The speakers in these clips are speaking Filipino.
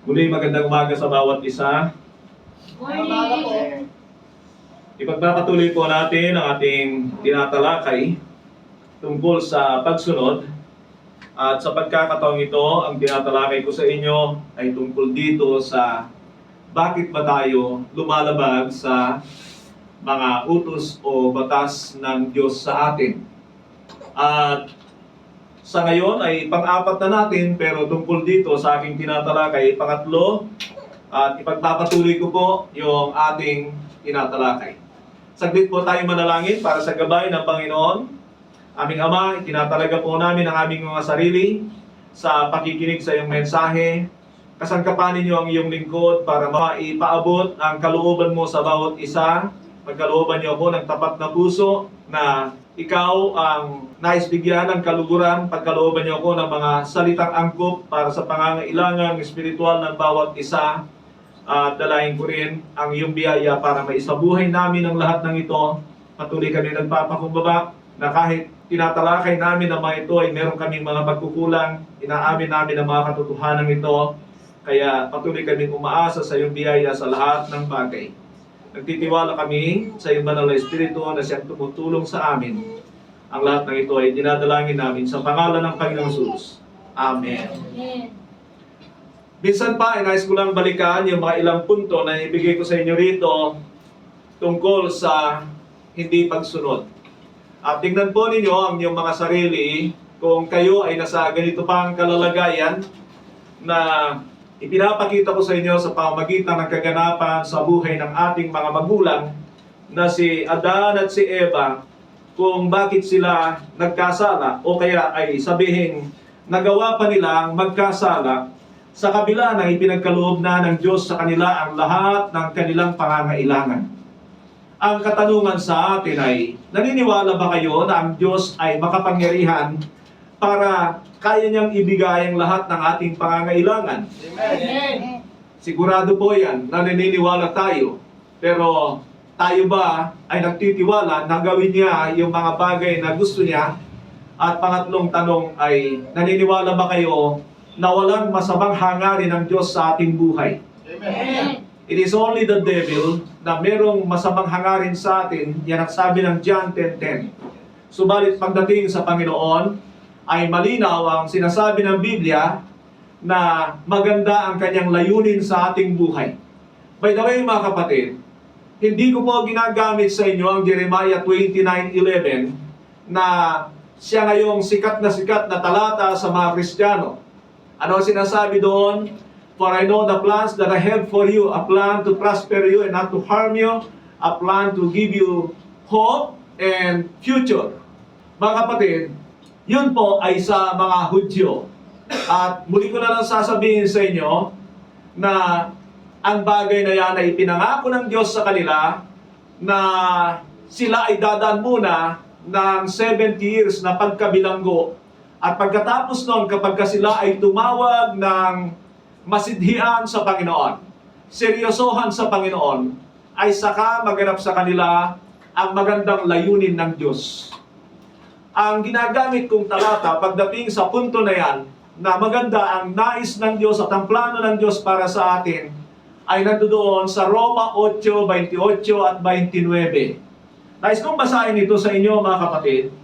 Muli, magandang umaga sa bawat isa. Morning! Ipagpapatuloy po natin ang ating tinatalakay tungkol sa pagsunod. At sa pagkakataong ito, ang tinatalakay ko sa inyo ay tungkol dito sa bakit ba tayo lumalabag sa mga utos o batas ng Diyos sa atin. At sa ngayon ay pang-apat na natin, pero tungkol dito sa aking tinatalakay, pangatlo, at ipagpapatuloy ko po yung ating tinatalakay. Saglit po tayo manalangin para sa gabay ng Panginoon. Aming Ama, itinatalaga po namin ang aming mga sarili sa pakikinig sa iyong mensahe. Kasangkapanin niyo ang iyong lingkod para maipaabot ang kalooban mo sa bawat isa. Pagkalooban niyo ako ng tapat na puso na ikaw ang nais bigyan ng kaluguran. Pagkalooban niyo ako ng mga salitang angkop para sa pangangailangan espiritual ng bawat isa. At dalahin ko rin ang iyong biyaya para maisabuhay namin ang lahat ng ito. Patuloy kami nagpapakumbaba na kahit tinatalakay namin ang mga ito ay meron kaming mga pagkukulang. Inaamin namin ang mga katotohanan ito. Kaya patuloy kaming umaasa sa iyong biyaya sa lahat ng bagay. Nagtitiwala kami sa iyong banal na Espiritu na siyang tumutulong sa amin. Ang lahat ng ito ay dinadalangin namin sa pangalan ng Panginoong Jesus. Amen. Amen. Minsan pa, nais ko lang balikan yung mga ilang punto na ibigay ko sa inyo rito tungkol sa hindi pagsunod. At tingnan po ninyo ang inyong mga sarili kung kayo ay nasa ganito pang kalalagayan na ipinapakita ko sa inyo sa pamamagitan ng kaganapan sa buhay ng ating mga magulang na si Adan at si Eva, kung bakit sila nagkasala o kaya ay sabihin nagawa pa nilang magkasala sa kabila ng ipinagkaloob na ng Diyos sa kanila ang lahat ng kanilang pangangailangan. Ang katanungan sa atin ay, naniniwala ba kayo na ang Diyos ay makapangyarihan para kaya niyang ibigay ang lahat ng ating pangangailangan? Amen. Sigurado po yan, naniniwala tayo. Pero tayo ba ay nagtitiwala na gawin niya yung mga bagay na gusto niya? At pangatlong tanong ay, naniniwala ba kayo na walang masamang hangarin ng Diyos sa ating buhay? Amen. It is only the devil na merong masamang hangarin sa atin. Yan ang sabi ng John 10:10. Subalit pagdating sa Panginoon, ay malinaw ang sinasabi ng Biblia na maganda ang kanyang layunin sa ating buhay. By the way, mga kapatid, hindi ko po ginagamit sa inyo ang Jeremiah 29:11 na siya ngayong sikat na talata sa mga Kristiyano. Ano sinasabi doon? For I know the plans that I have for you, a plan to prosper you and not to harm you, a plan to give you hope and future. Mga kapatid, yun po ay sa mga Hudyo. At muli ko na lang sasabihin sa inyo na ang bagay na yan ay pinangako ng Diyos sa kanila na sila ay dadaan muna ng 70 years na pagkabilanggo. At pagkatapos noon, kapag sila ay tumawag ng masidhian sa Panginoon, seryosohan sa Panginoon, ay saka maganap sa kanila ang magandang layunin ng Diyos. Ang ginagamit kong talata pagdating sa punto na yan, na maganda ang nais ng Diyos at ang plano ng Diyos para sa atin, ay nandoon sa Roma 8:28 at 29. Nais kong basahin ito sa inyo, mga kapatid,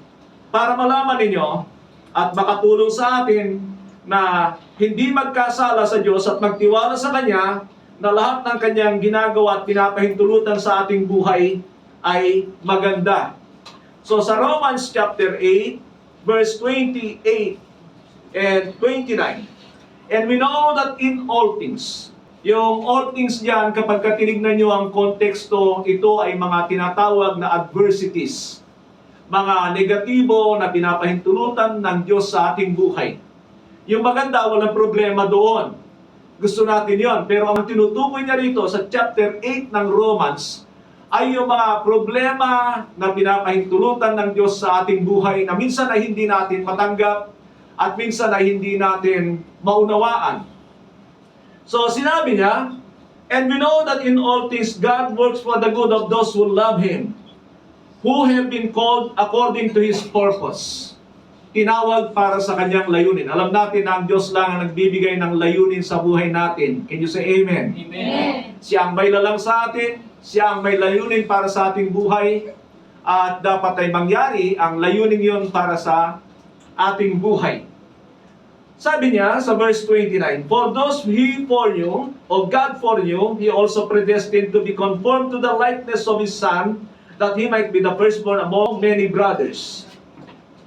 para malaman ninyo at makatulong sa atin na hindi magkasala sa Diyos at magtiwala sa Kanya na lahat ng Kanyang ginagawa at pinapahintulutan sa ating buhay ay maganda. So sa Romans chapter 8, verse 28 and 29, and we know that in all things, yung all things diyan, kapag tinignan nyo ang konteksto, ito ay mga tinatawag na adversities, mga negatibo na pinapahintulutan ng Diyos sa ating buhay. Yung maganda, walang problema doon. Gusto natin yon. Pero ang tinutukoy niya rito sa chapter 8 ng Romans ay yung mga problema na pinapahintulutan ng Diyos sa ating buhay na minsan ay hindi natin matanggap at minsan ay hindi natin maunawaan. So sinabi niya, and we know that in all things God works for the good of those who love Him, who have been called according to His purpose. tinawag para sa kanyang layunin. Alam natin na ang Diyos lang ang nagbibigay ng layunin sa buhay natin. Can you say amen? Amen. Siya ang may lalang sa atin, siya ang may layunin para sa ating buhay, at dapat ay mangyari ang layunin yon para sa ating buhay. Sabi niya sa verse 29, "For those He foreknew, or God foreknew, He also predestined to be conformed to the likeness of His Son, that He might be the firstborn among many brothers."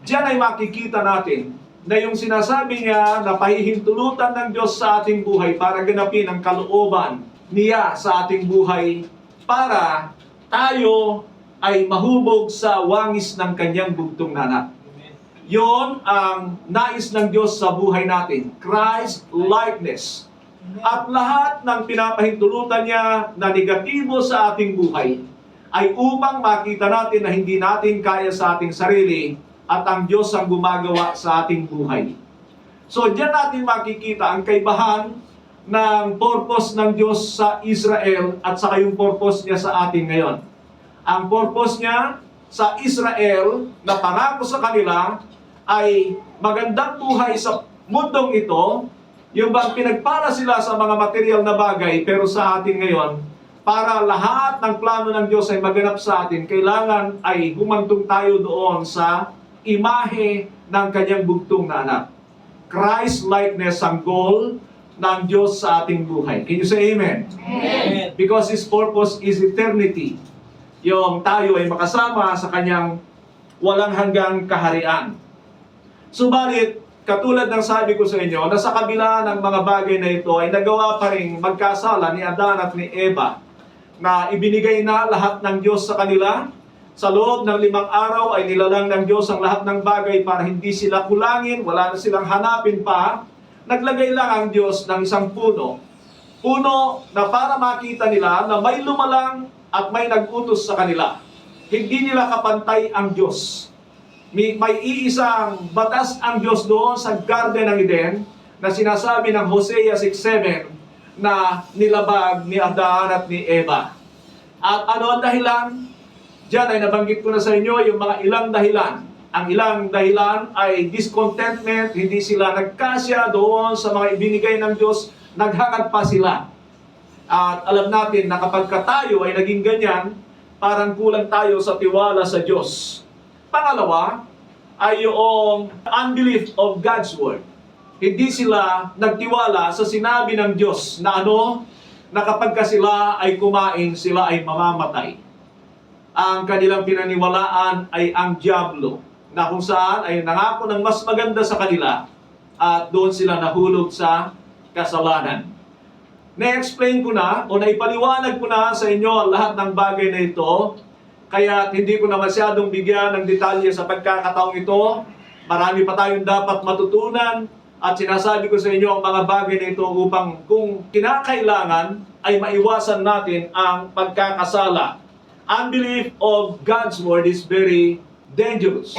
Diyan ay makikita natin na yung sinasabi niya na pahihintulutan ng Diyos sa ating buhay para ganapin ang kalooban niya sa ating buhay para tayo ay mahubog sa wangis ng kanyang bugtong na anak. Yon ang nais ng Diyos sa buhay natin, Christ likeness. At lahat ng pinapahintulutan niya na negatibo sa ating buhay ay upang makita natin na hindi natin kaya sa ating sarili at ang Diyos ang gumagawa sa ating buhay. So diyan natin makikita ang kaibahan ng purpose ng Diyos sa Israel at saka yung purpose niya sa atin ngayon. Ang purpose niya sa Israel na pangako sa kanila ay magandang buhay sa mundong ito, yung bang pinagpala sila sa mga material na bagay, pero sa atin ngayon, para lahat ng plano ng Diyos ay maganap sa atin, kailangan ay humantong tayo doon sa imahe ng kanyang bugtong na anak. Christ-likeness ang goal ng Diyos sa ating buhay. Can you say amen? Amen. Because His purpose is eternity. Yung tayo ay makasama sa kanyang walang hanggang kaharian. Subalit, katulad ng sabi ko sa inyo, na sa kabila ng mga bagay na ito ay nagawa pa rin magkasala ni Adan at ni Eva, na ibinigay na lahat ng Diyos sa kanila. Sa loob ng 5 araw ay nilalang ng Diyos ang lahat ng bagay para hindi sila kulangin, wala na silang hanapin pa. Naglagay lang ang Diyos ng isang puno. Puno na para makita nila na may lumalang at may nag-utos sa kanila. Hindi nila kapantay ang Diyos. May iisang batas ang Diyos doon sa Garden ng Eden na sinasabi ng Hosea 6:7 na nilabag ni Adan at ni Eva. At ano ang dahilan? Diyan ay nabanggit ko na sa inyo yung mga ilang dahilan. Ang ilang dahilan ay discontentment, hindi sila nagkasya doon sa mga ibinigay ng Diyos, naghangad pa sila. At alam natin na kapag tayo ay naging ganyan, parang kulang tayo sa tiwala sa Diyos. Pangalawa ay yung unbelief of God's Word. Hindi sila nagtiwala sa sinabi ng Diyos na na kapag sila ay kumain, sila ay mamamatay. Ang kanilang pinaniwalaan ay ang dyablo, na kung saan ay nangako ng mas maganda sa kanila at doon sila nahulog sa kasalanan. Na-explain ko na o naipaliwanag ko na sa inyo ang lahat ng bagay na ito, kaya hindi ko na masyadong bigyan ng detalye sa pagkakataong ito. Marami pa tayong dapat matutunan at sinasabi ko sa inyo ang mga bagay na ito upang kung kinakailangan ay maiwasan natin ang pagkakasala. Unbelief of God's Word is very dangerous.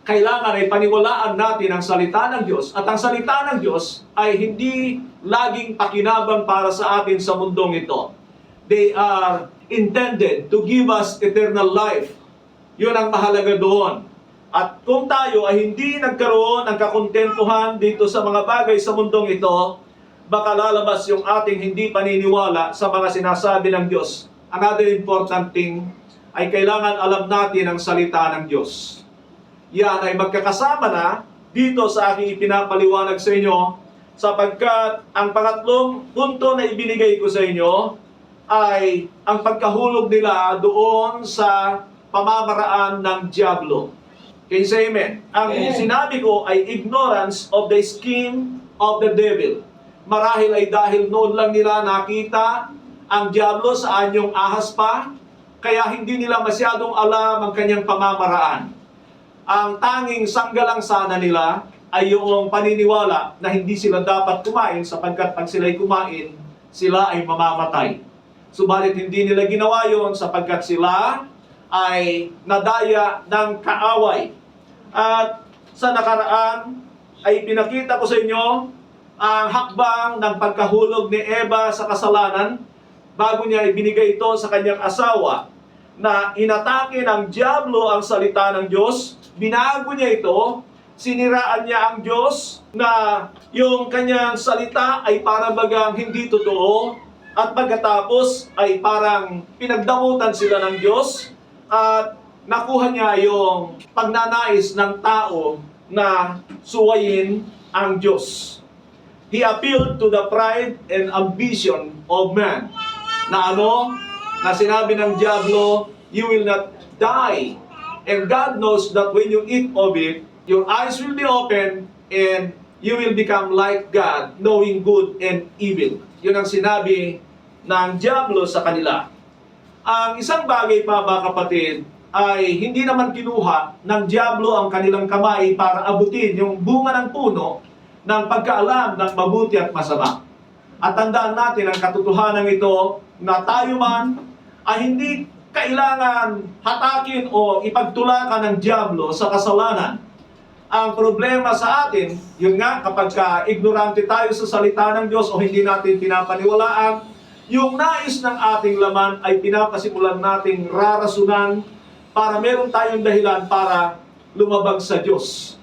Kailangan ay paniwalaan natin ang salita ng Diyos at ang salita ng Diyos ay hindi laging pakinabang para sa atin sa mundong ito. They are intended to give us eternal life. Yun ang mahalaga doon. At kung tayo ay hindi nagkaroon ng kakontentuhan dito sa mga bagay sa mundong ito, baka lalabas yung ating hindi paniniwala sa mga sinasabi ng Diyos. Another important thing ay kailangan alam natin ang salita ng Diyos. Yan ay magkakasama na dito sa aking ipinapaliwanag sa inyo, sapagkat ang pangatlong punto na ibinigay ko sa inyo ay ang pagkahulog nila doon sa pamamaraan ng dyablo. Can you say amen? Ang sinabi ko ay ignorance of the scheme of the devil. Marahil ay dahil noon lang nila nakita ang dyablo sa anyong ahas pa, kaya hindi nila masyadong alam ang kanyang pamamaraan. Ang tanging sanggalang sana nila ay yung paniniwala na hindi sila dapat kumain sapagkat pag sila'y kumain, sila ay mamamatay. Subalit hindi nila ginawa yon sapagkat sila ay nadaya ng kaaway. At sa nakaraan ay pinakita ko sa inyo ang hakbang ng pagkahulog ni Eva sa kasalanan bago niya ibinigay ito sa kanyang asawa, na inatake ng dyablo ang salita ng Diyos. Binago niya ito siniraan niya ang Diyos, na yung kanyang salita ay para bagang hindi totoo, at pagkatapos ay parang pinagdamutan sila ng Diyos, at nakuha niya yung pagnanais ng tao na suwayin ang Diyos. He appealed to the pride and ambition of man. Na ano? Na sinabi ng diablo, you will not die. And God knows that when you eat of it, your eyes will be open and you will become like God, knowing good and evil. Yun ang sinabi ng diablo sa kanila. Ang isang bagay pa, mga kapatid, ay hindi naman kinuha ng diablo ang kanilang kamay para abutin yung bunga ng puno ng pagkaalam ng mabuti at masama. At tandaan natin ang katotohanan ito na tayo man ay hindi kailangan hatakin o ipagtulakan ng diablo sa kasalanan. Ang problema sa atin, yun nga, kapag ignorante tayo sa salita ng Diyos o hindi natin pinapaniwalaan, yung nais ng ating laman ay pinapasimulan nating rarasunan para meron tayong dahilan para lumabag sa Diyos.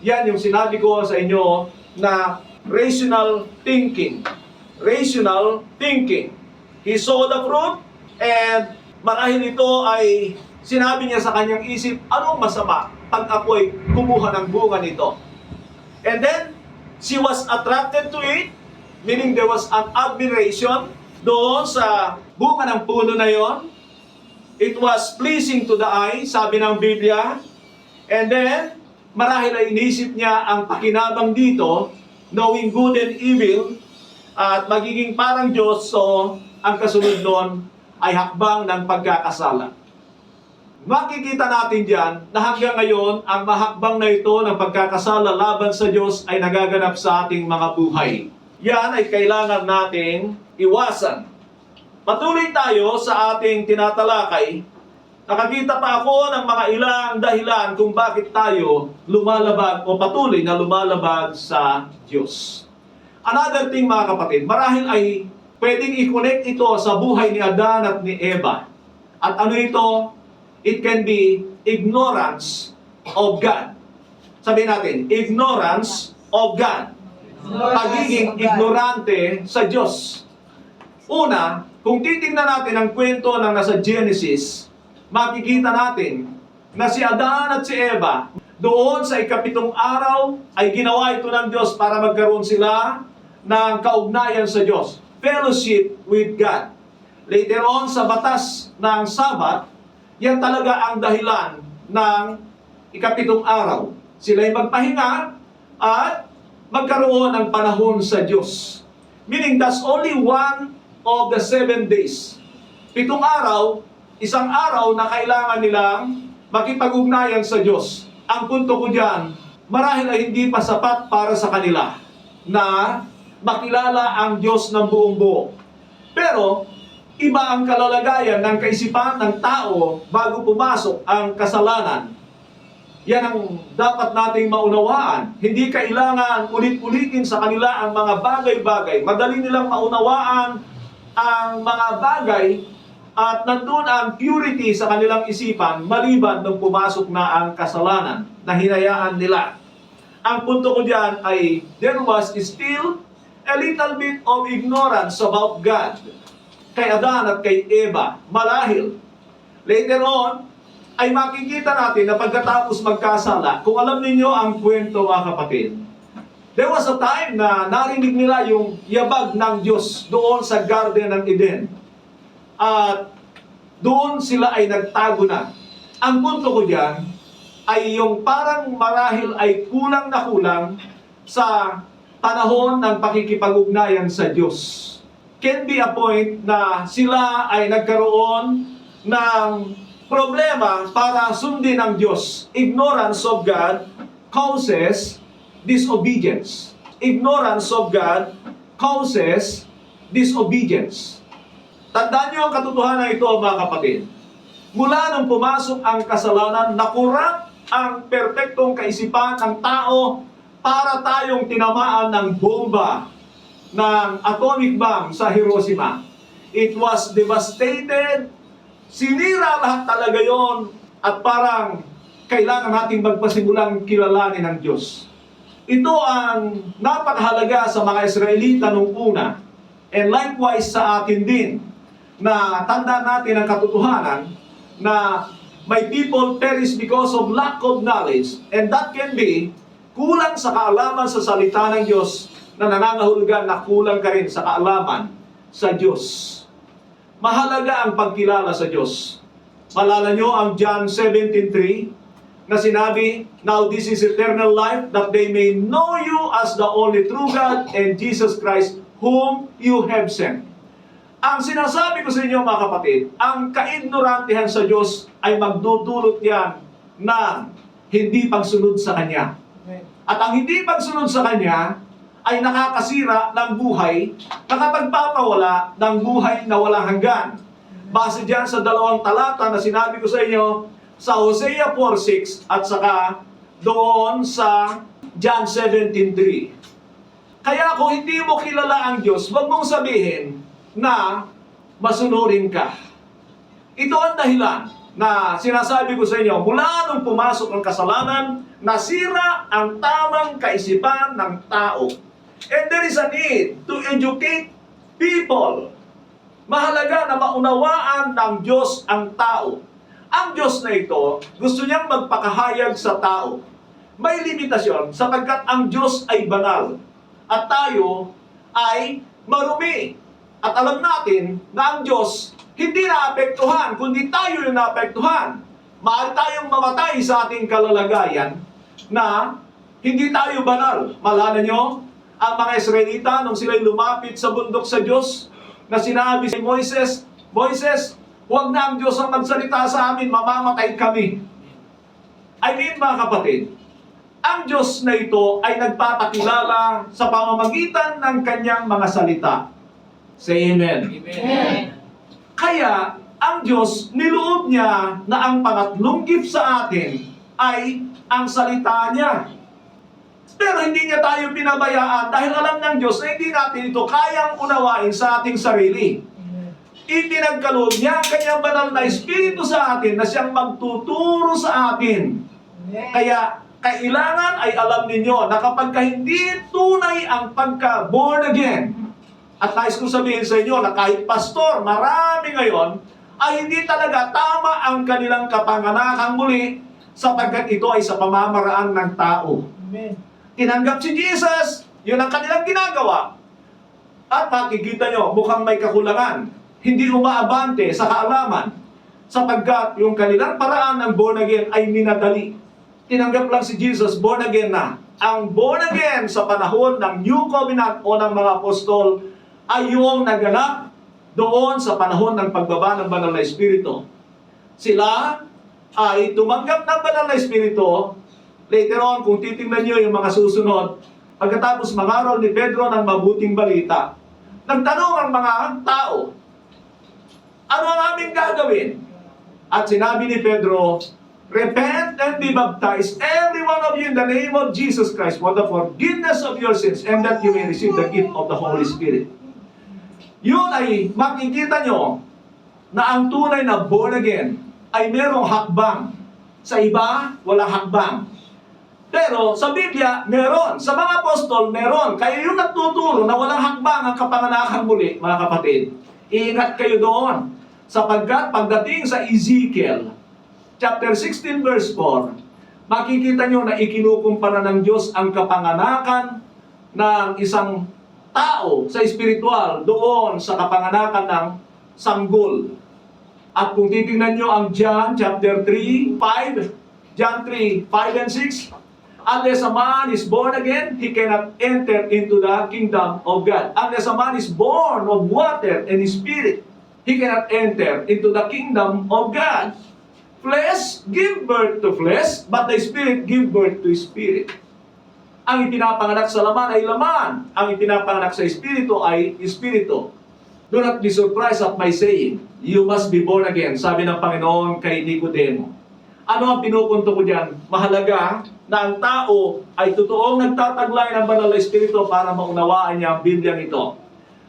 Yan yung sinabi ko sa inyo na rational thinking. Rational thinking. He saw the fruit and marahil ito ay sinabi niya sa kanyang isip, anong masama pag ako'y kumuha ng bunga nito? And then, she was attracted to it, meaning there was an admiration doon sa bunga ng puno na yon. It was pleasing to the eye, sabi ng Biblia. And then, marahil ay inisip niya ang pakinabang dito, knowing good and evil, at magiging parang Diyos, so ang kasunod nun ay hakbang ng pagkakasala. Makikita natin diyan na hanggang ngayon, ang mahakbang na ito ng pagkakasala laban sa Diyos ay nagaganap sa ating mga buhay. Yan ay kailangan nating iwasan. Patuloy tayo sa ating tinatalakay. Nakakita pa ako ng mga ilang dahilan kung bakit tayo lumalabag o patuloy na lumalabag sa Diyos. Another thing, mga kapatid, marahil ay pwedeng i-connect ito sa buhay ni Adan at ni Eva. At ano ito? It can be ignorance of God. Sabihin natin, ignorance of God. Pagiging ignorante sa Diyos. Una, kung titingnan natin ang kwento ng nasa Genesis, makikita natin na si Adan at si Eva, doon sa ikapitong araw, ay ginawa ito ng Diyos para magkaroon sila ng kaugnayan sa Diyos. Fellowship with God. Later on, sa batas ng Sabat, yan talaga ang dahilan ng ikapitong araw. Sila'y magpahinga at magkaroon ng panahon sa Diyos. Meaning, that's only one of the 7 days. 7 araw, isang araw na kailangan nilang makipag-ugnayan sa Diyos. Ang punto ko dyan, marahil ay hindi pa sapat para sa kanila na makilala ang Diyos ng buong buo. Pero, iba ang kalalagayan ng kaisipan ng tao bago pumasok ang kasalanan. Yan ang dapat nating maunawaan. Hindi kailangan ulit-ulitin sa kanila ang mga bagay-bagay. Madali nilang maunawaan ang mga bagay at nandun ang purity sa kanilang isipan maliban nung pumasok na ang kasalanan na hinayaan nila. Ang punto ko diyan ay there was still a little bit of ignorance about God kay Adan at kay Eva, marahil. Later on, ay makikita natin na pagkatapos magkasala, kung alam ninyo ang kwento, mga kapatid, there was a time na narinig nila yung yabag ng Diyos doon sa Garden ng Eden. At doon sila ay nagtago na. Ang punto ko diyan ay yung parang marahil ay kulang na kulang sa panahon ng pakikipag-ugnayan sa Diyos. Can be a point na sila ay nagkaroon ng problema para sundin ang Diyos. Ignorance of God causes disobedience. Ignorance of God causes disobedience. Tandaan niyo ang katotohanan ito, mga kapatid. Mula nung pumasok ang kasalanan, nakurap ang perpektong kaisipan ng tao para tayong tinamaan ng bomba ng atomic bomb sa Hiroshima. It was devastated. Sinira lahat talaga yon at parang kailangan nating magpasimulang kilalanin ng Diyos. Ito ang napakahalaga sa mga Israelita nung una, and likewise sa atin din, na tandaan natin ang katotohanan na my people perish because of lack of knowledge, and that can be kulang sa kaalaman sa salita ng Diyos, na nangangahulugan na kulang ka rin sa kaalaman sa Diyos. Mahalaga ang pagkilala sa Diyos. Malala nyo ang John 17:3 na sinabi, "Now this is eternal life, that they may know you as the only true God and Jesus Christ, whom you have sent." Ang sinasabi ko sa inyo mga kapatid, ang kaignorantehan sa Diyos ay magdudulot yan ng hindi pagsunod sa Kanya. At ang hindi pagsunod sa Kanya ay nakakasira ng buhay, nakapagpapawala ng buhay na walang hanggan. Base dyan sa 2 talata na sinabi ko sa inyo, sa Hosea 4:6 at saka doon sa John 17:3. Kaya kung hindi mo kilala ang Diyos, huwag mong sabihin na masunurin ka. Ito ang dahilan na sinasabi ko sa inyo, mula nung pumasok ang kasalanan, nasira ang tamang kaisipan ng tao. And there is a need to educate people. Mahalaga na maunawaan ng Diyos ang tao. Ang Diyos na ito, gusto niyang magpakahayag sa tao. May limitasyon sapagkat ang Diyos ay banal at tayo ay marumi. At alam natin na ang Diyos hindi naapektuhan, kundi tayo yung naapektuhan. Maaari tayong mamatay sa ating kalalagayan na hindi tayo banal. Malala nyo, ang mga Israelita nung sila'y lumapit sa bundok sa Diyos, na sinabi si Moises, "Moises, huwag na ang Diyos ang magsalita sa amin, mamamatay kami." I mean mga kapatid, ang Diyos na ito ay nagpapakilala sa pamamagitan ng kanyang mga salita. Say amen. Amen. Kaya, ang Diyos, niloob niya na ang pangatlong gift sa atin ay ang salita niya. Pero hindi niya tayo pinabayaan dahil alam ng Diyos na hindi natin ito kayang unawain sa ating sarili. Ipinagkaloob niya ang kanyang banal na Espiritu sa atin na siyang magtuturo sa atin. Kaya, kailangan ay alam ninyo na kapag hindi tunay ang pagka-born again, at nais kong sabihin sa inyo na kahit pastor, marami ngayon, ay hindi talaga tama ang kanilang kapanganakang muli sapagkat ito ay sa pamamaraan ng tao. Amen. Tinanggap si Jesus, yun ang kanilang ginagawa. At makikita nyo, mukhang may kakulangan. Hindi umaabante sa kaalaman sapagkat yung kanilang paraan ng born again ay minadali. Tinanggap lang si Jesus, born again na. Ang born again sa panahon ng New Covenant o ng mga apostol ay yung naganap doon sa panahon ng pagbaba ng Banal na Espiritu. Sila ay tumanggap ng Banal na Espiritu. Later on, kung titingnan nyo yung mga susunod, pagkatapos mangaral ni Pedro ng mabuting balita, nagtanong ang mga tao, ano ang aming gagawin? At sinabi ni Pedro, "Repent and be baptized, every one of you, in the name of Jesus Christ, for the forgiveness of your sins, and that you may receive the gift of the Holy Spirit." Yun ay makikita nyo na ang tunay na born again ay merong hakbang. Sa iba, walang hakbang. Pero sa Biblia, meron. Sa mga apostol, meron. Kaya yung nagtuturo na walang hakbang ang kapanganakan muli, mga kapatid, iingat kayo doon. Sapagkat pagdating sa Ezekiel, chapter 16, verse 4, makikita nyo na ikinukumpara ng Diyos ang kapanganakan ng isang tao sa espiritual doon sa kapanganakan ng sanggol. At kung titingnan nyo ang John chapter 3, 5, John 3, 5 and 6, "Unless a man is born again, he cannot enter into the kingdom of God. Unless a man is born of water and spirit, he cannot enter into the kingdom of God. Flesh give birth to flesh, but the Spirit give birth to spirit." Ang ipinapanganak sa laman ay laman. Ang ipinapanganak sa espiritu ay espiritu. Do not be surprised at my saying, "You must be born again," sabi ng Panginoon kay Nicodemo. Ano ang pinupunto ko diyan? Mahalaga na ang tao ay totoong nagtataglay ng banal na espiritu para maunawaan niya ang Bibliang ito.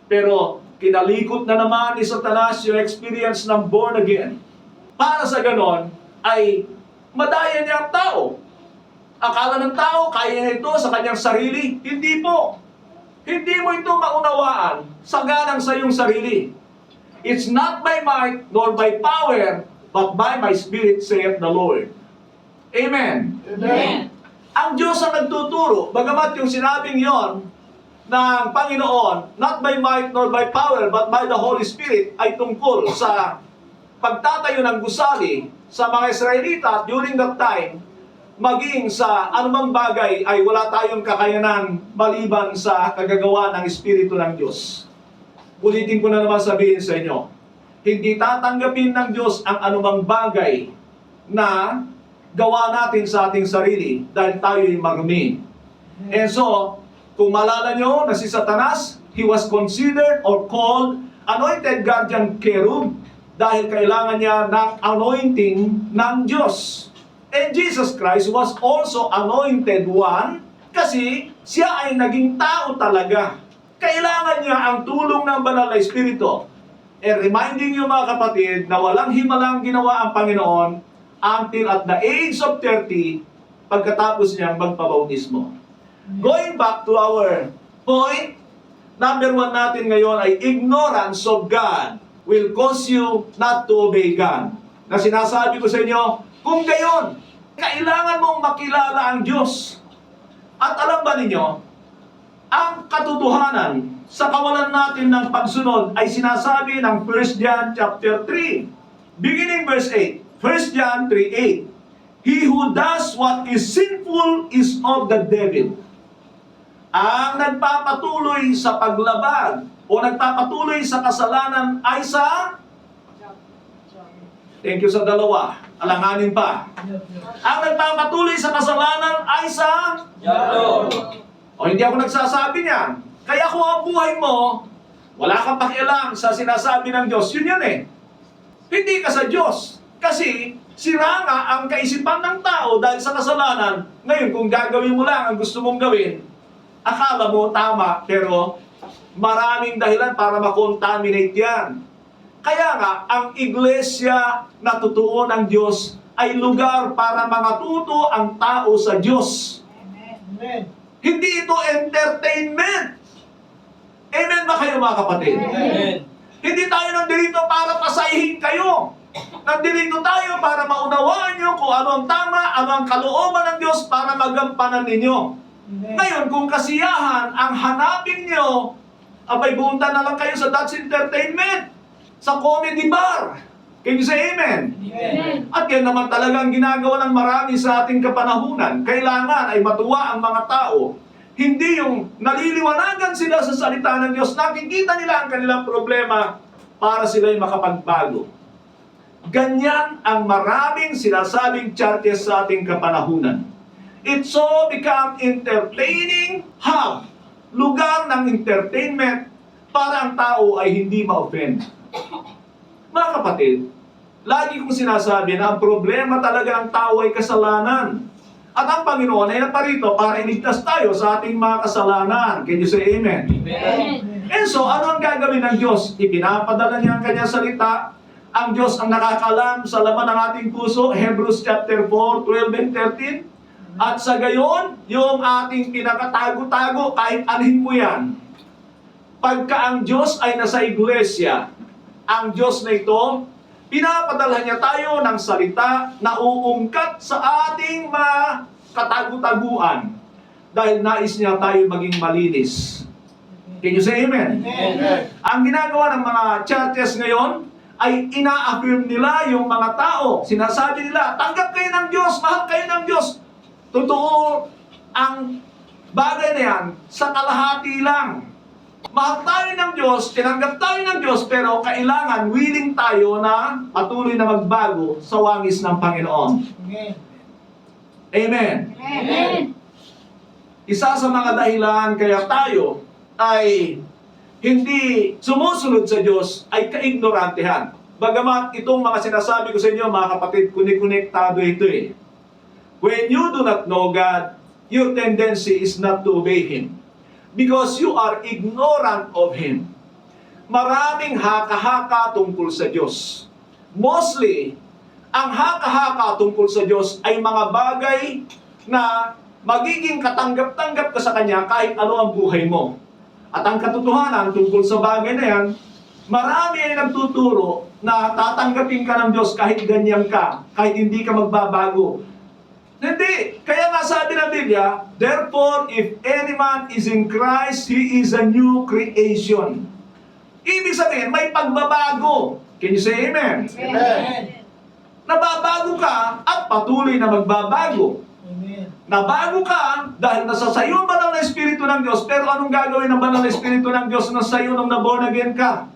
Pero kinalikot na naman ni Satanas yung experience ng born again. Para sa ganon, ay madaya niya ang tao. Akala ng tao, kaya niya ito sa kanyang sarili. Hindi po. Hindi mo ito maunawaan sa ganang sa iyong sarili. It's not by might nor by power, but by my spirit, saith the Lord. Amen. Amen. Ang Diyos ang nagtuturo, bagamat yung sinabing yon ng Panginoon, not by might nor by power, but by the Holy Spirit, ay tungkol sa pagtatayo ng gusali sa mga Israelita during that time, maging sa anumang bagay ay wala tayong kakayanan maliban sa kagagawa ng Espiritu ng Diyos. Ulitin ko na naman sabihin sa inyo, hindi tatanggapin ng Diyos ang anumang bagay na gawa natin sa ating sarili dahil tayo'y marumi. And so, kung malala nyo na si Satanas, he was considered or called anointed guardian cherub dahil kailangan niya ng anointing ng Diyos. And Jesus Christ was also anointed one kasi siya ay naging tao talaga. Kailangan niya ang tulong ng banal na Espiritu. And reminding you mga kapatid na walang himalang ginawa ang Panginoon until at the age of 30 pagkatapos niyang magpabautismo. Going back to our point, number 1 natin ngayon ay ignorance of God will cause you not to obey God. Na sinasabi ko sa inyo, kung gayon, kailangan mong makilala ang Diyos. At alam ba ninyo, ang katotohanan sa kawalan natin ng pagsunod ay sinasabi ng 1 John chapter 3. Beginning verse 8. 1 John 3:8. He who does what is sinful is of the devil. Ang nagpapatuloy sa paglabag o nagpapatuloy sa kasalanan ay sa... Thank you sa dalawa. Alanganin pa. Ang nagpapatuloy sa kasalanan ay sa... O hindi ako nagsasabi niyan. Kaya kung ang buhay mo, wala kang pakialam sa sinasabi ng Diyos, yun yan eh. Hindi ka sa Diyos. Kasi sira nga ang kaisipan ng tao dahil sa kasalanan. Ngayon, kung gagawin mo lang ang gusto mong gawin, akala mo tama, pero maraming dahilan para makontaminate yan. Kaya nga, ang iglesia na totoo ng Diyos ay lugar para mangatuto ang tao sa Diyos. Amen. Hindi ito entertainment. Amen ba kayo mga kapatid? Amen. Hindi tayo nandito para pasahin kayo. Nandito tayo para maunawaan nyo kung ano ang tama, ano ang kalooban ng Diyos para magampanan ninyo. Amen. Ngayon, kung kasiyahan ang hanapin nyo, abay bunta na lang kayo sa Dutch Entertainment, sa comedy bar. Can you say amen? Amen. At yan naman talagang ginagawa ng marami sa ating kapanahunan. Kailangan ay matuwa ang mga tao. Hindi yung naliliwanagan sila sa salita ng Diyos, nakikita nila ang kanilang problema para sila'y makapagbago. Ganyan ang maraming sinasabing churches sa ating kapanahunan. It so become entertaining hub, lugar ng entertainment para ang tao ay hindi ma-offend. Mga kapatid, lagi kong sinasabi na ang problema talaga ng tao ay kasalanan. At ang Panginoon ay naparito para iligtas tayo sa ating mga kasalanan. Can you say amen? Amen. And so, ano ang gagawin ng Diyos? Ipinapadala niya ang kanyang salita. Ang Diyos ang nakakalam sa laman ng ating puso. Hebrews chapter 4, 12 and 13. At sa gayon, yung ating pinakatago-tago, kahit anhin mo yan. Pagka ang Diyos ay nasa iglesia, ang Diyos na ito, pinapadala niya tayo ng salita na uungkat sa ating mga katagu-taguan dahil nais niya tayo maging malinis. Can you say amen? Amen. Ang ginagawa ng mga churches ngayon ay ina-affirm nila yung mga tao. Sinasabi nila, tanggap kayo ng Diyos, mahal kayo ng Diyos. Totoo ang bagay na yan sa kalahati lang. Mahal tayo ng Diyos, tinanggap tayo ng Diyos, pero kailangan willing tayo na patuloy na magbago sa wangis ng Panginoon. Amen. Amen. Amen. Isa sa mga dahilan kaya tayo ay hindi sumusunod sa Diyos ay kaignorantehan. Bagamat itong mga sinasabi ko sa inyo, mga kapatid, kunik-konektado ito eh. When you do not know God, your tendency is not to obey Him. Because you are ignorant of Him. Maraming haka-haka tungkol sa Diyos. Mostly, Ang haka-haka tungkol sa Diyos ay mga bagay na magiging katanggap-tanggap ka sa Kanya kahit ano ang buhay mo. At ang katotohanan tungkol sa bagay na yan, marami ay nagtuturo na tatanggapin ka ng Diyos kahit ganyan ka, kahit hindi ka magbabago. Hindi. Kaya nga sabi ng Biblia, therefore, if any man is in Christ, he is a new creation. Ibig sabihin, may pagbabago. Can you say amen? Amen. Nababago ka at patuloy na magbabago. Amen. Nabago ka dahil nasa sayo ang banal na Espiritu ng Diyos, pero anong gagawin ng banal na Espiritu ng Diyos na sayo nung na-born again ka?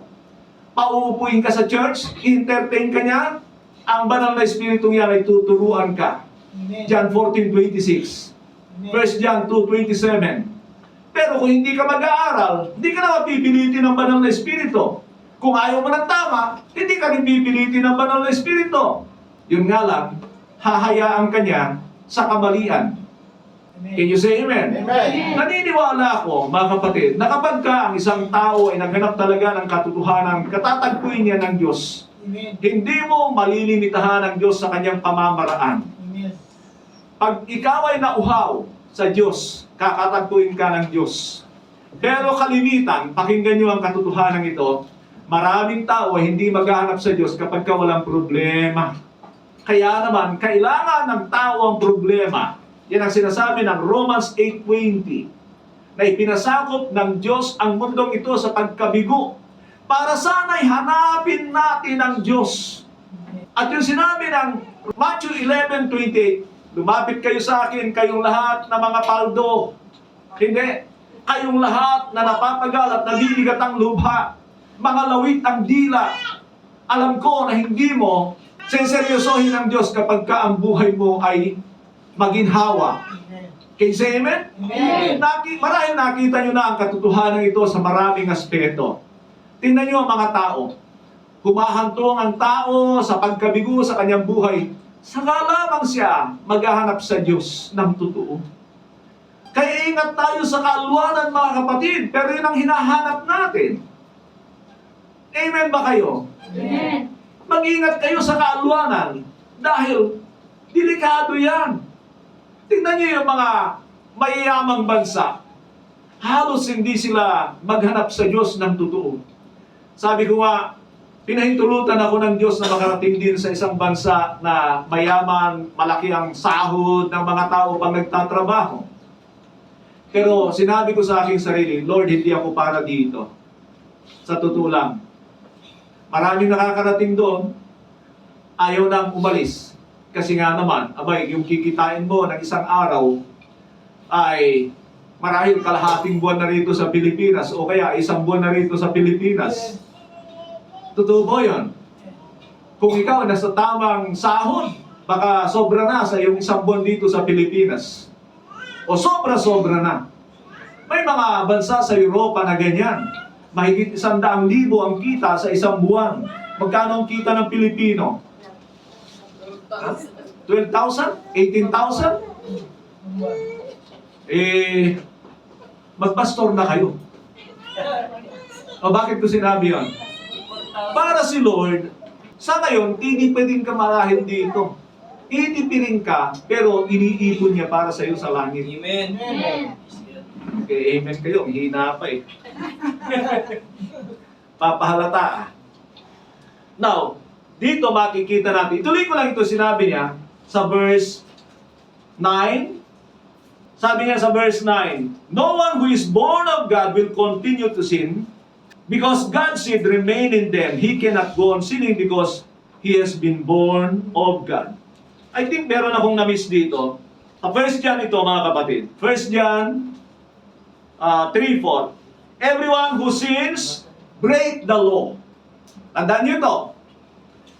Pauupuin ka sa church, entertain ka niya, ang banal na Espiritu yan ay tuturuan ka. Amen. John 14:26. Amen. 1 John 2:27. Pero kung hindi ka mag-aaral, hindi ka na mapipilitin ng banal na Espiritu. Kung ayaw mo ng tama, hindi ka rin pipilitin ng banal na Espiritu. Yun nga lang, hahayaan ka niya sa kamalian. Can you say amen? Amen. Naniniwala ako, mga kapatid, na kapag ka ang isang tao ay naghanap talaga ng katotohanan, katatagpuin niya ng Diyos, Amen. hindi mo malilimitahan ng Diyos sa kanyang pamamaraan. Amen. Pag ikaw ay nauhaw sa Diyos, kakatagpuin ka ng Diyos. Pero kalimitan, pakinggan niyo ang katotohanan ito, maraming tao ay hindi maghahanap sa Diyos kapag ka walang problema. Kaya naman, kailangan ng tao ang problema. Yan ang sinasabi ng Romans 8:20, na ipinasakop ng Diyos ang mundong ito sa pagkabigo para sana'y hanapin natin ang Diyos. At yung sinabi ng Matthew 11:28, lumapit kayo sa akin, kayong lahat na mga paldo. Hindi. Kayong lahat na napapagal at nabibigat ang lubha, mga lawit ang dila. Alam ko na hindi mo seryosohin ng Diyos kapag ka ang buhay mo ay maginhawa. Amen. Can you say amen? Amen. Marahil nakita nyo na ang katotohanan ito sa maraming aspeto. Tingnan nyo ang mga tao. Humahantong ang tao sa pagkabigo sa kanyang buhay. Saka lamang siya maghahanap sa Diyos ng totoo. Kaya ingat tayo sa kaalwanan, mga kapatid, pero yun ang hinahanap natin. Amen ba kayo? Amen. Mag-ingat kayo sa kaalwanan dahil delikado yan. Tingnan niyo yung mga mayayamang bansa. Halos hindi sila maghanap sa Diyos ng totoo. Sabi ko nga, pinahintulutan ako ng Diyos na makarating din sa isang bansa na mayaman, malaki ang sahod ng mga tao pag nagtatrabaho. Pero sinabi ko sa aking sarili, Lord, hindi ako para dito. Sa totoo lang. Maraming nakakarating doon, ayaw nang umalis. Kasi nga naman, abay, yung kikitain mo ng isang araw ay marahil kalahating buwan na rito sa Pilipinas o kaya isang buwan na rito sa Pilipinas. Totoo po yun. Kung ikaw nasa tamang sahod, baka sobra na sa iyong isang buwan dito sa Pilipinas. O sobra-sobra na. May mga bansa sa Europa na ganyan. Mahigit 100,000 ang kita sa isang buwan. Magkano ang kita ng Pilipino? 12,000? 18,000? Magpastor na kayo. O bakit ko sinabi yun? Para si Lord, sa ngayon, hindi pwedeng ka marahil dito. Itipirin ka, pero iniipon niya para sa iyo sa langit. Amen. Amen. Okay, amen kayo. Hina pa eh. Papahalata. Now, dito makikita natin. Ituloy ko lang ito, sinabi niya sa verse 9. Sabi niya sa verse 9, no one who is born of God will continue to sin because God's seed remain in them. He cannot go on sinning because he has been born of God. I think meron akong na-miss dito. Sa 1 John ito, mga kapatid. 1 John 3:4. Everyone who sins, break the law. Tandaan niyo ito.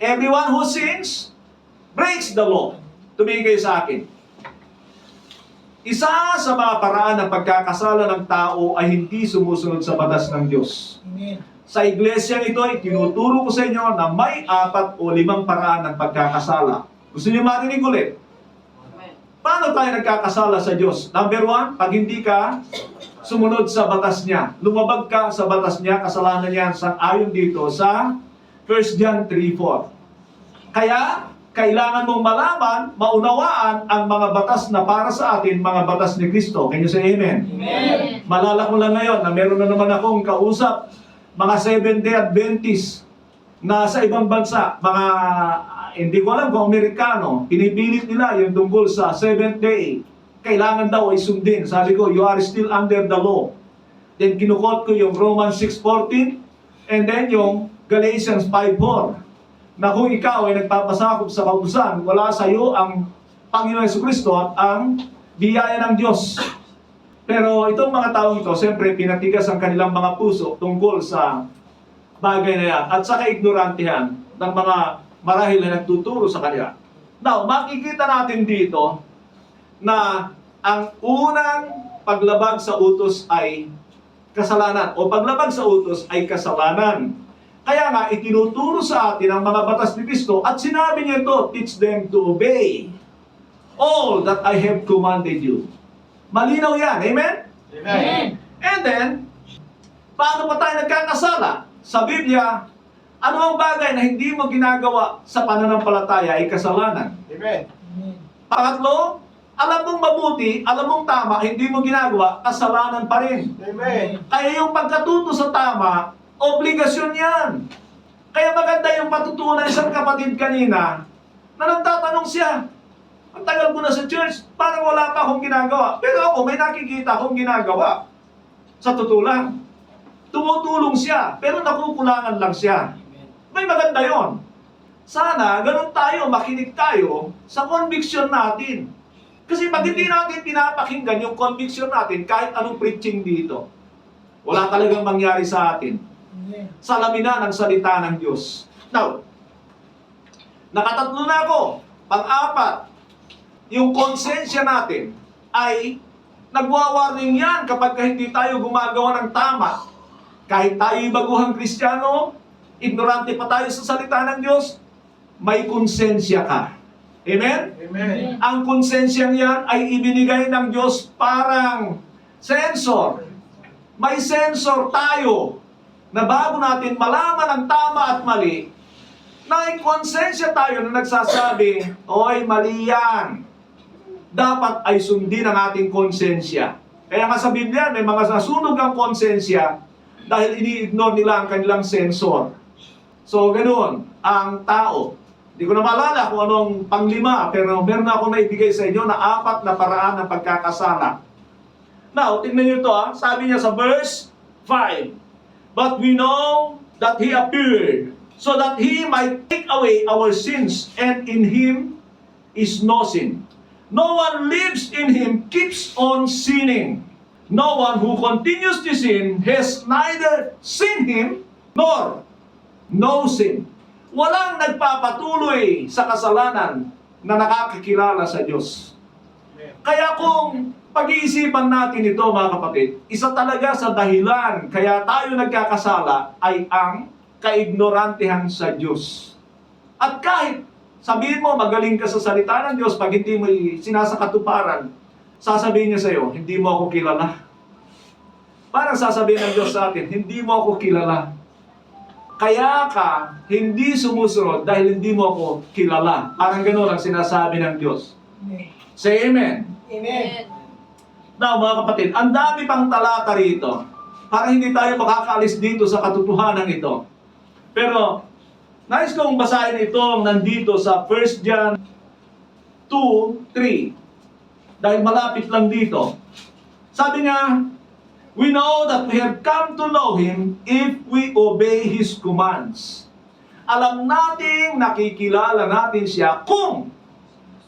Everyone who sins, breaks the law. Tumingin kayo sa akin. Isa sa mga paraan ng pagkakasala ng tao ay hindi sumusunod sa batas ng Diyos. Amen. Sa iglesyang ito ay tinuturo ko sa inyo na may 4 o 5 paraan ng pagkakasala. Gusto niyo marinig ulit? Paano tayo nagkakasala sa Diyos? Number 1, pag hindi ka sumunod sa batas niya. Lumabag ka sa batas niya, kasalanan niya ayon dito sa 1 John 3:4. Kaya, kailangan mong malaman, maunawaan ang mga batas na para sa atin, mga batas ni Kristo. Can you say amen? Amen. Malala ko lang ngayon na meron na naman akong kausap, mga Seventh-day Adventist na sa ibang bansa, mga hindi ko alam kung Amerikano, pinipilit nila yung tungkol sa Seventh Day. Kailangan daw ay sundin. Sabi ko, you are still under the law. Then kinukot ko yung Romans 6:14 and then yung Galatians 5:4. Na kung ikaw ay nagpapasakop sa kautusan, wala sa iyo ang Panginoon Jesucristo at ang biyaya ng Diyos. Pero itong mga taong ito, siyempre pinatigas ang kanilang mga puso tungkol sa bagay na yan at sa kaignorantihan ng mga marahil na nagtuturo sa kanila. Now, makikita natin dito na ang unang paglabag sa utos ay kasalanan o paglabag sa utos ay kasalanan. Kaya nga, itinuturo sa atin ang mga batas ni Kristo at sinabi niya ito, teach them to obey all that I have commanded you. Malinaw yan, amen? Amen. And then, paano pa tayo nagkakasala? Sa Biblia, ano ang bagay na hindi mo ginagawa sa pananampalataya ay kasalanan? Amen. Pangatlo, alam mong mabuti, alam mong tama, hindi mo ginagawa, kasalanan pa rin. Amen. Kaya yung pagkatuto sa tama, obligasyon yan. Kaya maganda yung patutunan ng isang kapatid kanina na nagtatanong siya, ang tagal ko na sa church, parang wala pa akong ginagawa. Pero ako, may nakikita akong ginagawa. Sa totoo lang. Tumutulong siya, pero nakukulangan lang siya. May maganda yon. Sana, ganun tayo, makinig tayo sa conviction natin. Kasi pag hindi natin pinapakinggan yung conviction natin, kahit anong preaching dito, wala talagang mangyari sa atin. Salamina ng salita ng Diyos. Now, nakatatlo na ako. Pang-apat, yung konsensya natin ay nagwa-warning yan kapag hindi tayo gumagawa ng tama. Kahit tayo baguhang Kristiyano, ignorante pa tayo sa salita ng Diyos, may konsensya ka. Amen? Amen. Ang konsensyang yan ay ibinigay ng Diyos parang sensor. May sensor tayo na bago natin malaman ang tama at mali, na may konsensya tayo na nagsasabi, oy, mali yan. Dapat ay sundin ang ating konsensya. Kaya nga sa Biblia, may mga nasunog ang konsensya dahil ini-ignore nila ang kanilang sensor. So, ganoon, ang tao. Hindi ko na maalala kung anong panglima, pero meron ako na ibigay sa inyo na 4 na paraan ng pagkakasala. Now, tingnan nyo ito sabi niya sa verse 5, but we know that He appeared, so that He might take away our sins, and in Him is no sin. No one lives in Him keeps on sinning. No one who continues to sin has neither seen Him, nor no sin. Walang nagpapatuloy sa kasalanan na nakakakilala sa Diyos. Kaya kung pag-iisipan natin ito, mga kapatid, isa talaga sa dahilan kaya tayo nagkakasala ay ang kaignorantehan sa Diyos. At kahit sabihin mo, magaling ka sa salita ng Diyos, pag hindi mo sinasakatuparan, sasabihin niya sa iyo, hindi mo ako kilala. Parang sasabihin ng Diyos sa atin, hindi mo ako kilala. Kaya ka hindi sumusunod dahil hindi mo ako kilala. Parang gano'n ang sinasabi ng Diyos. Say amen. Amen. Now, mga kapatid, ang dami pang talata rito. Para hindi tayo makakaalis dito sa katotohanan ito. Pero, nais kong basahin itong nandito sa 1 John 2:3. Dahil malapit lang dito. Sabi niya, we know that we have come to know Him if we obey His commands. Alam nating nakikilala natin siya kung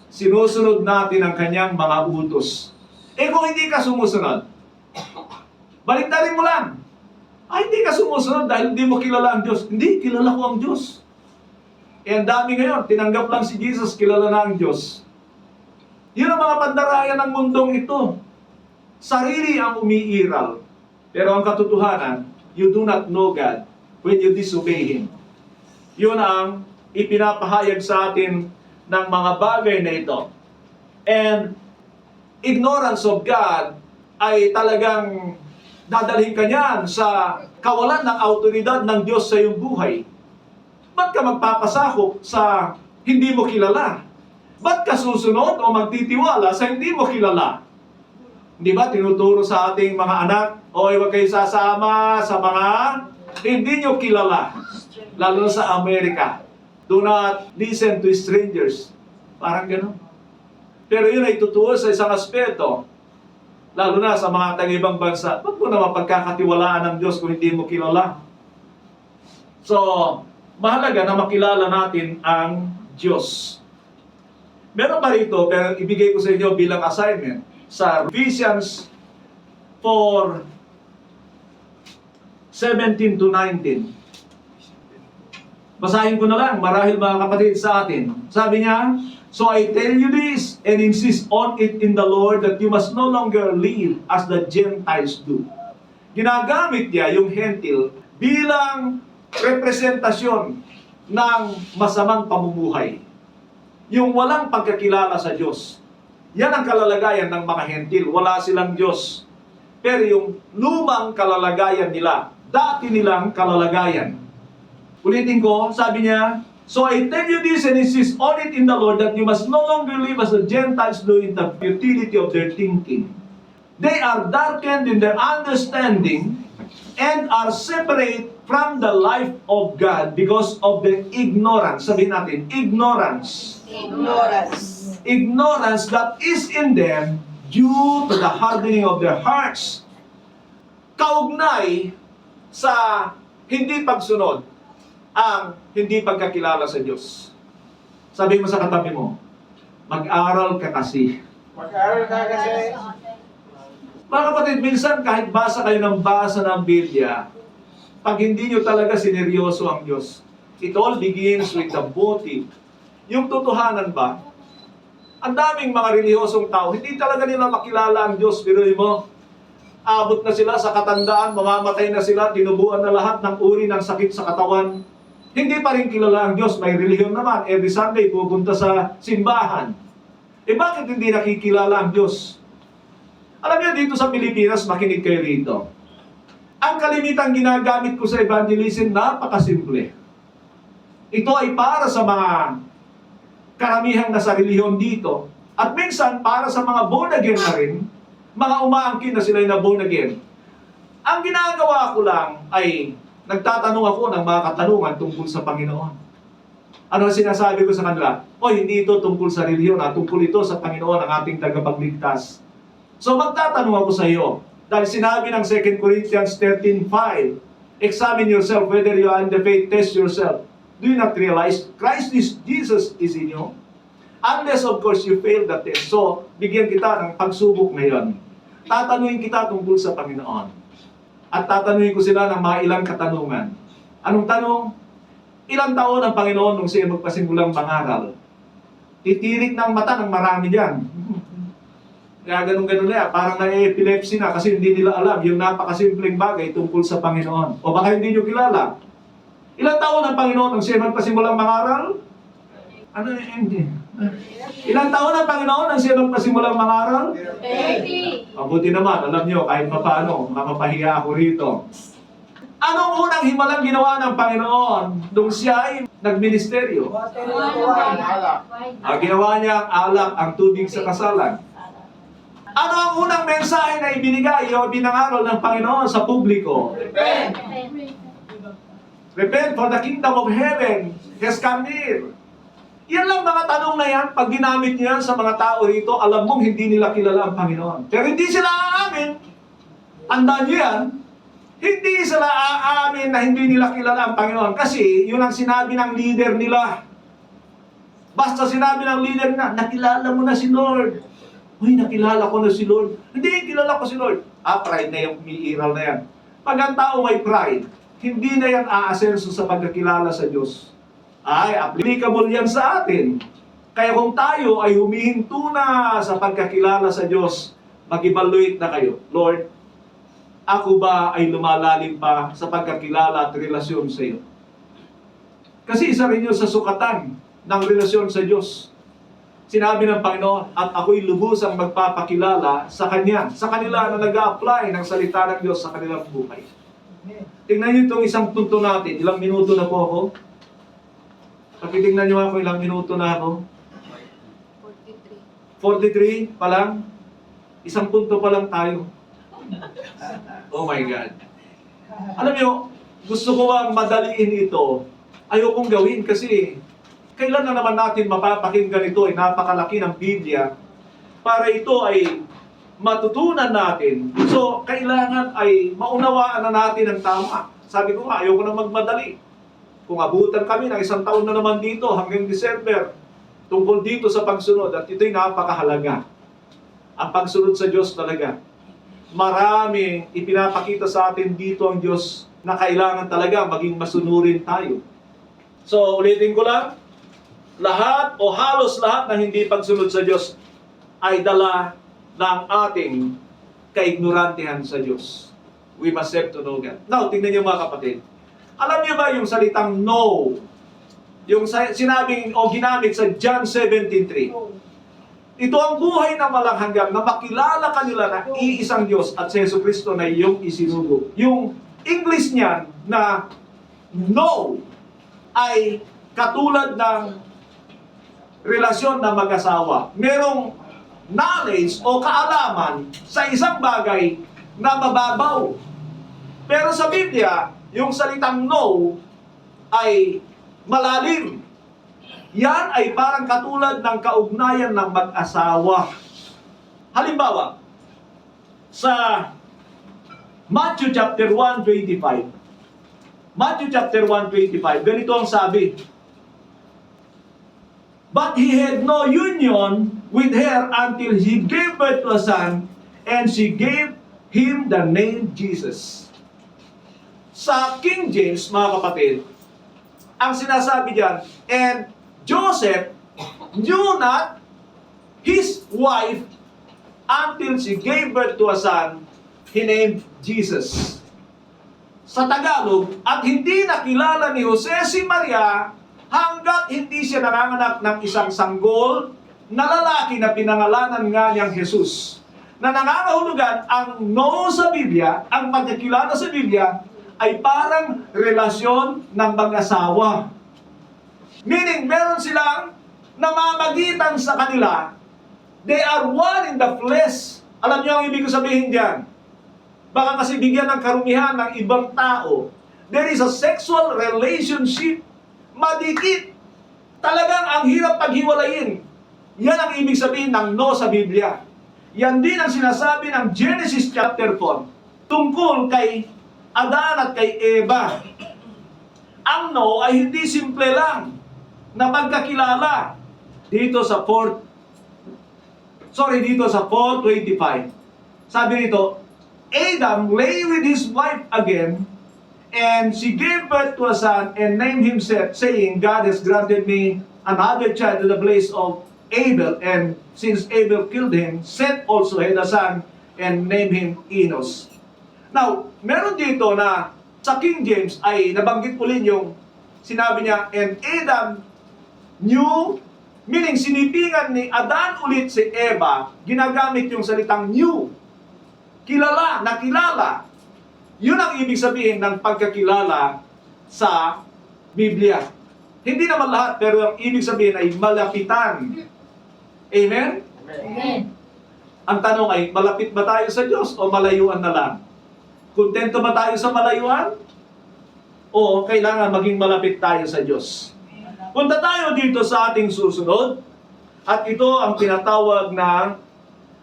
sinusunod natin ang kanyang mga utos. Eh kung hindi ka sumusunod, baliktarin mo lang. Ay, hindi ka sumusunod dahil hindi mo kilala ang Diyos. Hindi, kilala ko ang Diyos. Eh ang dami ngayon, tinanggap lang si Jesus, kilala na ang Diyos. Yun ang mga pandarayan ng mundong ito. Sarili ang umiiral. Pero ang katotohanan, you do not know God when you disobey Him. Yun ang ipinapahayag sa atin ng mga bagay na ito. And ignorance of God ay talagang dadalhin ka niyan sa kawalan ng autoridad ng Diyos sa iyong buhay. Ba't ka magpapasakop sa hindi mo kilala? Ba't ka susunod o magtitiwala sa hindi mo kilala? Di ba, tinuturo sa ating mga anak, o huwag kayo sasama sa mga hindi nyo kilala. Lalo na sa Amerika. Do not listen to strangers. Parang gano'n. Pero yun ay totoo sa isang aspeto. Lalo na sa mga taga-ibang bansa. Ba't mo naman pagkakatiwalaan ng Diyos kung hindi mo kilala? So, mahalaga na makilala natin ang Diyos. Meron pa rito, pero ibigay ko sa inyo bilang assignment. Sa Ephesians 4:17 to 19. Basahin ko na lang, marahil mga kapatid sa atin. Sabi niya, "So I tell you this, and insist on it in the Lord, that you must no longer live as the Gentiles do." Ginagamit niya yung Hentil bilang representasyon ng masamang pamumuhay. Yung walang pagkakilala sa Diyos. Yan ang kalalagayan ng mga Hentil. Wala silang Diyos. Pero yung lumang kalalagayan nila, dati nilang kalalagayan. Ulitin ko, sabi niya, "So I tell you this and insist on it in the Lord, that you must no longer live as the Gentiles do in the futility of their thinking. They are darkened in their understanding and are separate from the life of God because of the ignorance." Sabihin natin, ignorance. Ignorance that is in them due to the hardening of their hearts. Kaugnay sa hindi pagsunod ang hindi pagkakilala sa Diyos. Sabi mo sa katabi mo, mag-aral ka kasi. Mag-aaral ka kasi. Mga kapatid, minsan kahit basa kayo ng basa ng Biblia, pag hindi nyo talaga sineryoso ang Diyos, it all begins with the motive. Yung totohanan ba? Ang daming mga relihiyosong tao, hindi talaga nila makilala ang Diyos. Biruin mo, abot na sila sa katandaan, mamamatay na sila, tinubuan na lahat ng uri ng sakit sa katawan. Hindi pa rin kilala ang Diyos. May relihiyon naman. Every Sunday, pupunta sa simbahan. Bakit hindi nakikilala ang Diyos? Alam niyo, dito sa Pilipinas, makinig kayo rito. Ang kalimitang ginagamit ko sa evangelism, napakasimple. Ito ay para sa mga karamihang nasa relihiyon dito. At minsan, para sa mga born again na rin, mga umaangkin na sila na born again. Ang ginagawa ko lang ay nagtatanong ako ng mga katanungan tungkol sa Panginoon. Ano ang sinasabi ko sa kanila? Hindi ito tungkol sa relihiyon, tungkol ito sa Panginoon, ang ating tagapagligtas. So magtatanong ako sa iyo, dahil sinabi ng 2 Corinthians 13:5, "Examine yourself whether you are in the faith, test yourself. Do you not realize Christ Jesus is in you? Unless of course you fail the test." So, bigyan kita ng pagsubok ngayon. Tatanungin kita tungkol sa Panginoon. At tatanungin ko sila ng mga ilang katanungan. Anong tanong? Ilang taon ang Panginoon nung siya magpasimulang mangaral? Titirik ng mata ng marami dyan. Kaya ganun-ganun na, parang na-epilepsy na kasi hindi nila alam yung napakasimpleng bagay tungkol sa Panginoon. O baka hindi nyo kilala. Ilang taon ang Panginoon nung siya magpasimulang mangaral? Hindi. Ilang taon ang Panginoon nung siya magpasimulang mangaral? 30. Mabuti naman, alam nyo, kahit paano, makapahiya ako rito. Anong unang himalang ginawa ng Panginoon nung siya ay nagministeryo? Ginawa niya ang alak, ang tubig sa kasalan. Ano ang unang mensahe na ibinigay o binangaral ng Panginoon sa publiko? Repent, for the kingdom of heaven has come near. Yan lang mga tanong na yan, pag ginamit niya sa mga tao rito, alam mong hindi nila kilala ang Panginoon. Pero hindi sila aamin. Tandaan niyo yan. Hindi sila aamin na hindi nila kilala ang Panginoon. Kasi yun ang sinabi ng leader nila. Basta sinabi ng leader na, nakilala mo na si Lord. Nakilala ko na si Lord. Hindi, kilala ko si Lord. Pride na yung umiiral na yan. Pag ang tao may pride, hindi na yan aasenso sa pagkakilala sa Diyos. Applicable yan sa atin. Kaya kung tayo ay humihinto na sa pagkakilala sa Diyos, mag-evaluate na kayo. Lord, ako ba ay lumalalim pa sa pagkakilala at relasyon sa iyo? Kasi isa rin yun sa sukatan ng relasyon sa Diyos. Sinabi ng Panginoon, at ako'y lubusang magpapakilala sa Kanya, sa kanila na nag-a-apply ng salita ng Diyos sa kanilang buhay. Tingnan niyo itong isang punto natin. Ilang minuto na po ako? Pakitingnan niyo ako ilang minuto na ako. 43. 43 pa lang. Isang punto pa lang tayo. Oh my God. Alam niyo, gusto ko ang madaliin ito. Ayokong gawin kasi kailan na naman natin mapapakinggan ito? Napakalaki ng Biblia. Para ito ay matutunan natin. So, kailangan ay maunawaan na natin ang tama. Sabi ko nga, ayoko na magmadali. Kung abutan kami ng isang taon na naman dito hanggang December, tungkol dito sa pagsunod, at ito'y napakahalaga. Ang pagsunod sa Diyos talaga. Marami ipinapakita sa atin dito ang Diyos na kailangan talaga maging masunurin tayo. So, ulitin ko lang, lahat o halos lahat na hindi pagsunod sa Diyos ay dala ng ating kaignorantehan sa Diyos. We must have to know God. Now, tingnan niyo mga kapatid. Alam niyo ba yung salitang no? Yung sinabing o ginamit sa John 17:3. Ito ang buhay na walang hanggan na makilala kanila na iisang Diyos at si Jesucristo na iyong isinugo. Yung English niyan na no ay katulad ng relasyon ng mag-asawa. Merong knowledge o kaalaman sa isang bagay na mababaw. Pero sa Biblia, yung salitang no ay malalim. Yan ay parang katulad ng kaugnayan ng mag-asawa. Halimbawa, sa Matthew chapter 1:25. Matthew chapter 1:25, ganito ang sabi. But he had no union with her until he gave birth to a son, and she gave him the name Jesus. Sa King James, mga kapatid, ang sinasabi diyan, and Joseph knew not his wife until she gave birth to a son, he named Jesus. Sa Tagalog, at hindi nakilala ni Jose si Maria hanggat hindi siya nanganganak ng isang sanggol na lalaki na pinangalanan nga niyang Jesus. Na nangangahulugan ang no sa Biblia, ang pagkakilala sa Biblia, ay parang relasyon ng mag-asawa. Meaning, meron silang namamagitan sa kanila. They are one in the flesh. Alam niyo ang ibig ko sabihin diyan? Baka kasi bigyan ng karumihan ng ibang tao. There is a sexual relationship. Madikit. Talagang ang hirap paghiwalayin. Yan ang ibig sabihin ng no sa Biblia. Yan din ang sinasabi ng Genesis chapter 4 tungkol kay Adan at kay Eva. Ang no ay hindi simple lang na pagkakilala. Dito sa 4:25. Sabi nito, Adam lay with his wife again, and she gave birth to a son and named him Seth, saying, God has granted me another child in the place of Abel, and since Abel killed him, Seth also had a son and named him Enos. Now, meron dito na sa King James ay nabanggit ulit yung sinabi niya, and Adam knew, meaning sinipingan ni Adan ulit si Eva, ginagamit yung salitang knew. Kilala, nakilala. Yun ang ibig sabihin ng pagkakilala sa Biblia. Hindi naman lahat, pero ang ibig sabihin ay malapitan. Amen? Amen. Ang tanong ay, malapit ba tayo sa Diyos o malayuan na lang? Kontento ba tayo sa malayuan? O kailangan maging malapit tayo sa Diyos? Punta tayo dito sa ating susunod. At ito ang tinatawag na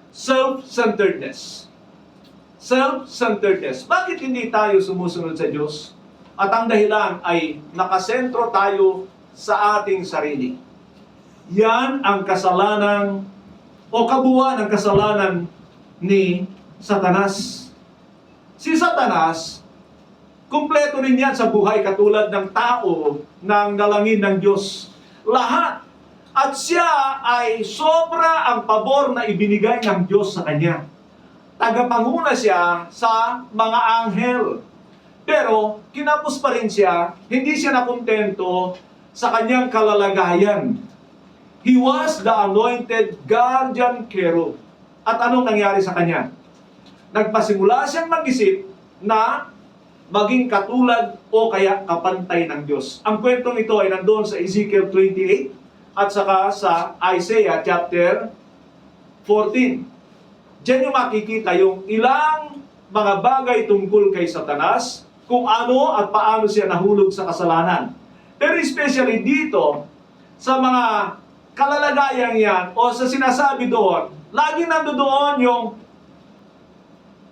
self-centeredness. Self-centeredness. Bakit hindi tayo sumusunod sa Diyos? At ang dahilan ay nakasentro tayo sa ating sarili. Yan ang kasalanan o kabuuan ng kasalanan ni Satanas. Si Satanas, kumpleto rin yan sa buhay katulad ng tao ng nalangin ng Diyos. Lahat. At siya ay sobra ang pabor na ibinigay ng Diyos sa kanya. Tagapanguna siya sa mga anghel. Pero, kinapos pa rin siya, hindi siya nakontento sa kanyang kalalagayan. He was the anointed guardian cherub. At anong nangyari sa kanya? Nagpasimula siyang mag-isip na maging katulad o kaya kapantay ng Diyos. Ang kwentong ito ay nandoon sa Ezekiel 28 at saka sa Isaiah chapter 14. Diyan yung makikita yung ilang mga bagay tungkol kay Satanas, kung ano at paano siya nahulog sa kasalanan. Pero especially dito, sa mga kalalagayang yan, o sa sinasabi doon, lagi nandoon yung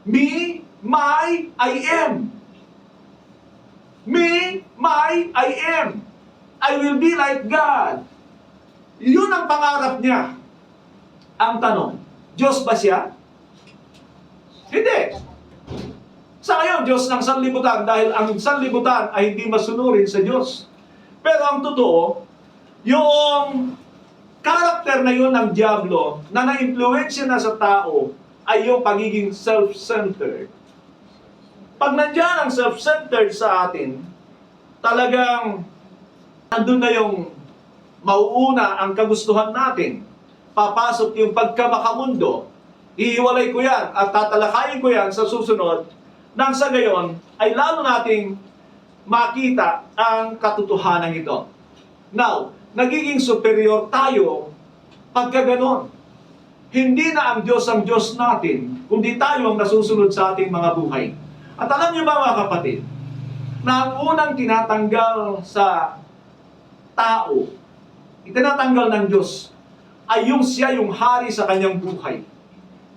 me, my, I am. Me, my, I am. I will be like God. Yun ang pangarap niya. Ang tanong, Diyos ba siya? Hindi. Sa ngayon, Diyos ng sanlibutan dahil ang sanlibutan ay hindi masunurin sa Diyos. Pero ang totoo, yung karakter na yun ng Diablo na na-impluensya na sa tao ay yung pagiging self-centered. Pag nandiyan ang self-centered sa atin, talagang nandun na yung mauuna ang kagustuhan natin. Papasok yung pagkamakamundo. Ihiwalay ko yan at tatalakayin ko yan sa susunod nang sa gayon ay lalo nating makita ang katotohanan ito. Now, nagiging superior tayo pagka ganon. Hindi na ang Diyos natin, kundi tayo ang nasusunod sa ating mga buhay. At alam niyo ba mga kapatid, na ang unang tinatanggal sa tao, itinatanggal ng Diyos, ay yung siya yung hari sa kanyang buhay.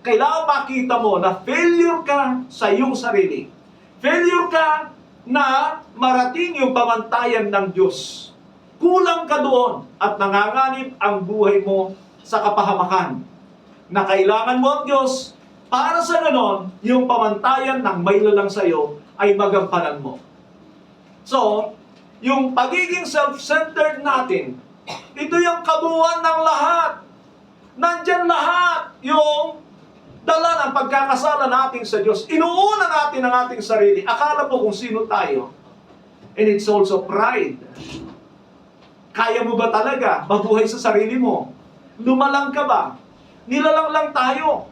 Kailangan makita mo na failure ka sa iyong sarili. Failure ka na marating yung pamantayan ng Diyos. Kulang ka doon at nanganganib ang buhay mo sa kapahamakan. Na kailangan mo ang Diyos para sa ganon, yung pamantayan ng may lalang sa iyo ay magampanan mo. So, yung pagiging self-centered natin, ito yung kabuuan ng lahat. Nandyan lahat yung dala ng pagkakasala natin sa Diyos. Inuuna natin ang ating sarili. Akala mo kung sino tayo. And it's also pride. Kaya mo ba talaga mabuhay sa sarili mo? Lumalang ka ba? Nilalang lang tayo.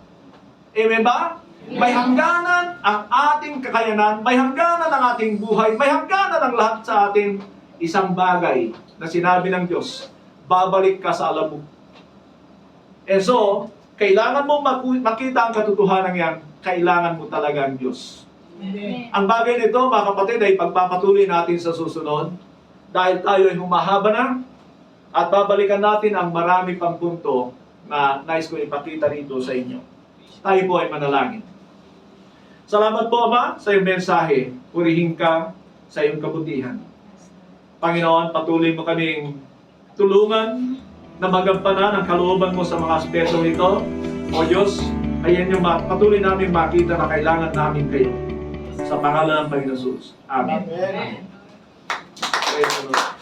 Amen ba? May hangganan ang ating kakayanan, may hangganan ang ating buhay, may hangganan ang lahat sa atin. Isang bagay na sinabi ng Diyos, babalik ka sa alam mo. And so, kailangan mo makita ang katotohanan yan, kailangan mo talaga ang Diyos. Amen. Ang bagay nito, mga kapatid, ay pagpapatuloy natin sa susunod dahil tayo ay humahaba na at babalikan natin ang marami pang punto na nais ko ipakita rito sa inyo. Tayo po ay manalangin. Salamat po, Ama, sa iyong mensahe. Purihin ka sa iyong kabutihan. Panginoon, patuloy mo kaming tulungan na magampanan ang kalooban mo sa mga aspetong ito. O Diyos, ayan yung patuloy namin makita na kailangan namin kayo. Sa pangalan ng Panginoon Jesus. Amen. Amen. Praise the Lord.